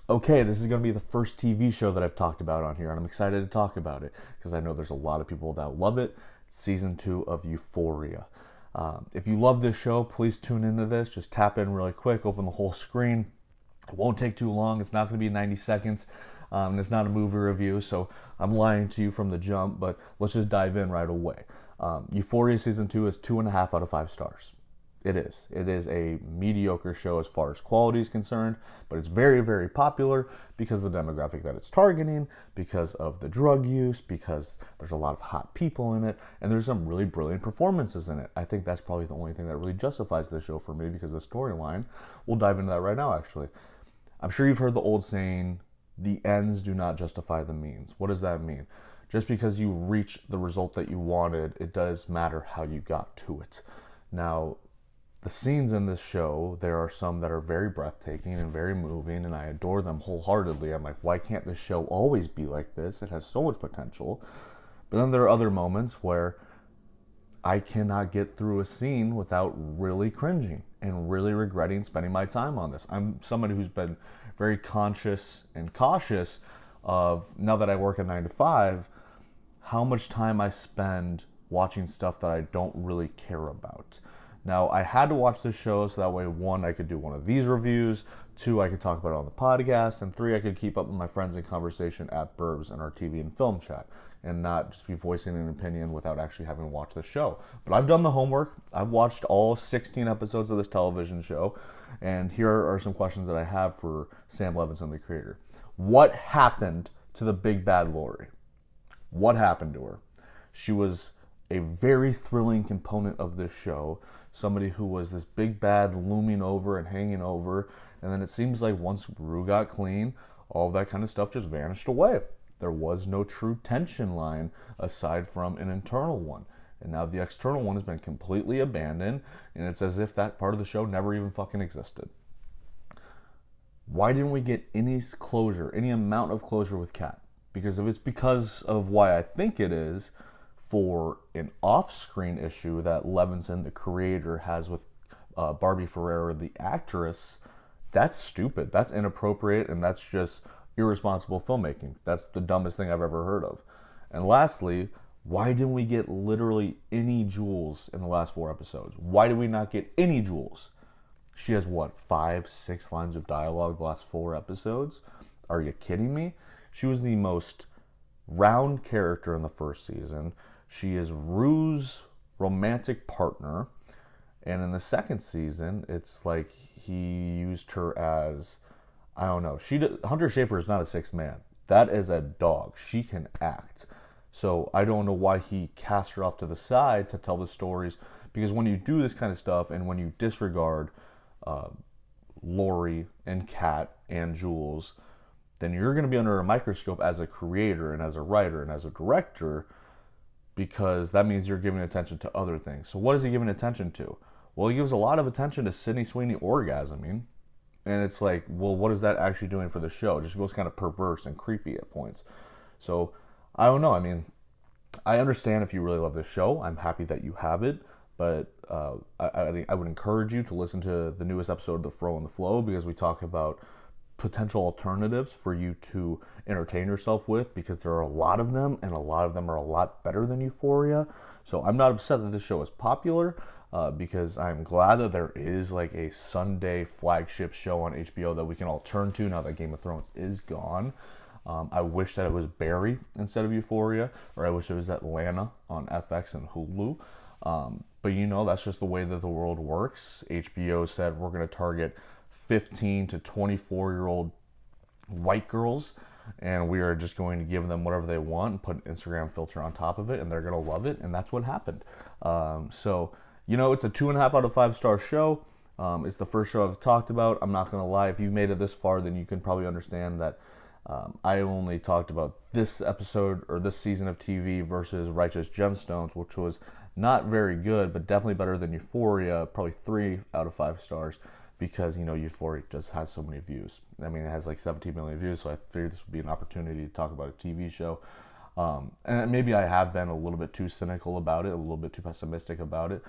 Okay, this is going to be the first TV show that I've talked about on here, and I'm excited to talk about it because I know there's a lot of people that love it. Season 2 of Euphoria. If you love this show, please tune into this. Just tap in really quick, open the whole screen. It won't take too long. It's not going to be 90 seconds. And it's not a movie review, so I'm lying to you from the jump, but let's just dive in right away. Euphoria Season 2 is 2.5 out of 5 stars. It is. It is a mediocre show as far as quality is concerned, but it's very, very popular because of the demographic that it's targeting, because of the drug use, because there's a lot of hot people in it, and there's some really brilliant performances in it. I think that's probably the only thing that really justifies this show for me because of the storyline. We'll dive into that right now, actually. I'm sure you've heard the old saying, the ends do not justify the means. What does that mean? Just because you reach the result that you wanted, it does matter how you got to it. Now, the scenes in this show, there are some that are very breathtaking and very moving, and I adore them wholeheartedly. I'm like, why can't this show always be like this? It has so much potential. But then there are other moments where I cannot get through a scene without really cringing and really regretting spending my time on this. I'm somebody who's been very conscious and cautious of, now that I work a 9 to 5, how much time I spend watching stuff that I don't really care about. Now, I had to watch this show so that way, 1, I could do one of these reviews, 2, I could talk about it on the podcast, and 3, I could keep up with my friends in conversation at Burbs and our TV and film chat, and not just be voicing an opinion without actually having watched the show. But I've done the homework. I've watched all 16 episodes of this television show, and here are some questions that I have for Sam Levinson, the creator. What happened to the big bad Lori? What happened to her? She was a very thrilling component of this show. Somebody who was this big bad looming over and hanging over, and then it seems like once Rue got clean, all of that kind of stuff just vanished away. There was no true tension line aside from an internal one, and now the external one has been completely abandoned, and it's as if that part of the show never even fucking existed. Why didn't we get any closure, any amount of closure with Kat? Because if it's because of why I think it is, for an off-screen issue that Levinson, the creator, has with Barbie Ferreira, the actress, that's stupid. That's inappropriate, and that's just irresponsible filmmaking. That's the dumbest thing I've ever heard of. And lastly, why didn't we get literally any Jules in the last 4 episodes? Why did we not get any Jules? She has, 5, 6 lines of dialogue the last 4 episodes? Are you kidding me? She was the most round character in the first season. She is Rue's romantic partner. And in the second season, it's like he used her as, I don't know. Hunter Schafer is not a 6th man. That is a dog. She can act. So I don't know why he cast her off to the side to tell the stories. Because when you do this kind of stuff and when you disregard Lori and Kat and Jules, then you're going to be under a microscope as a creator and as a writer and as a director, because that means you're giving attention to other things. So what is he giving attention to? Well, he gives a lot of attention to Sydney Sweeney orgasming. And it's like, well, what is that actually doing for the show? It just feels kind of perverse and creepy at points. So I don't know. I mean, I understand if you really love this show. I'm happy that you have it. But I would encourage you to listen to the newest episode of The Fro and the Flow, because we talk about potential alternatives for you to entertain yourself with, because there are a lot of them, and a lot of them are a lot better than Euphoria. So I'm not upset that this show is popular, because I'm glad that there is like a Sunday flagship show on HBO that we can all turn to now that Game of Thrones is gone. I wish that it was Barry instead of Euphoria, or I wish it was Atlanta on FX and Hulu. But that's just the way that the world works. HBO said we're going to target 15 to 24-year-old white girls, and we are just going to give them whatever they want and put an Instagram filter on top of it, and they're going to love it, and that's what happened. So it's a 2.5 out of 5 star show. It's the first show I've talked about. I'm not going to lie. If you've made it this far, then you can probably understand that I only talked about this episode or this season of TV versus Righteous Gemstones, which was not very good, but definitely better than Euphoria, probably 3 out of 5 stars, because, Euphoria just has so many views. I mean, it has like 17 million views, so I figured this would be an opportunity to talk about a TV show. And maybe I have been a little bit too cynical about it, a little bit too pessimistic about it.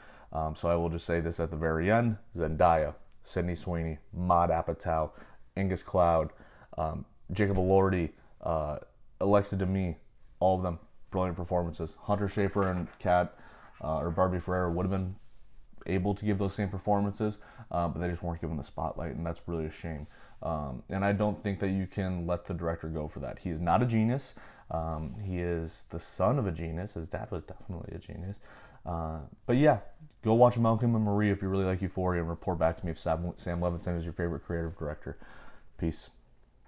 So I will just say this at the very end. Zendaya, Sydney Sweeney, Maude Apatow, Angus Cloud, Jacob Elordi, Alexa Demie, all of them brilliant performances. Hunter Schafer and Kat or Barbie Ferreira would have been able to give those same performances, but they just weren't given the spotlight, and that's really a shame. And I don't think that you can let the director go for that. He is not a genius. He is the son of a genius. His dad was definitely a genius. But yeah, go watch Malcolm and Marie if you really like Euphoria, and report back to me if Sam Levinson is your favorite creative director. Peace.